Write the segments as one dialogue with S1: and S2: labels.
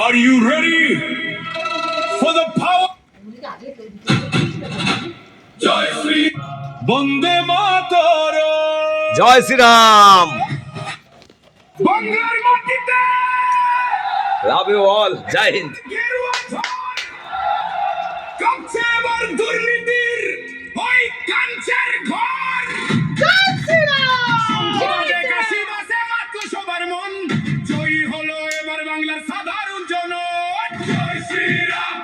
S1: Are you ready for the power? Jai Shri Bande Mataram.
S2: Joy Shriram.
S1: Bangar Matite.
S2: Love you all. জয় হিন্দ।
S1: কাঁপছে এবার দুর্নীতির ওই কাঞ্চের ঘর। শঙ্খবাজে কাশি বাজে মাতলো সবার মন। জয়ী হলো এবার বাংলার সাধারণ জনগণ। জয় শ্রীরাম,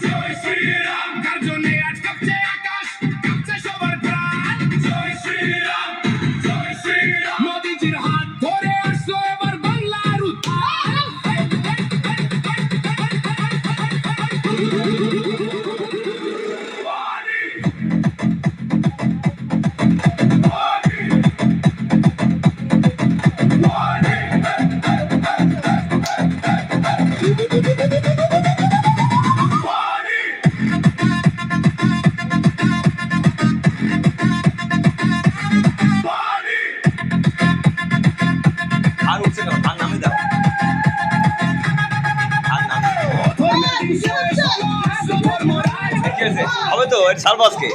S1: জয় শ্রীরাম। কার জন্যে আজ কাঁপছে আকাশ, কাঁপছে সবার প্রাণ। জয় শ্রীরাম, জয় শ্রীরাম। মোদিজির হাত ধরে আসলো এবার বাংলার উদ্ধার।
S2: আর উঠছে কেন? আর নামে দাও। আর নামে। কি হয়েছে? হবে তো, এটা সারবাসকে।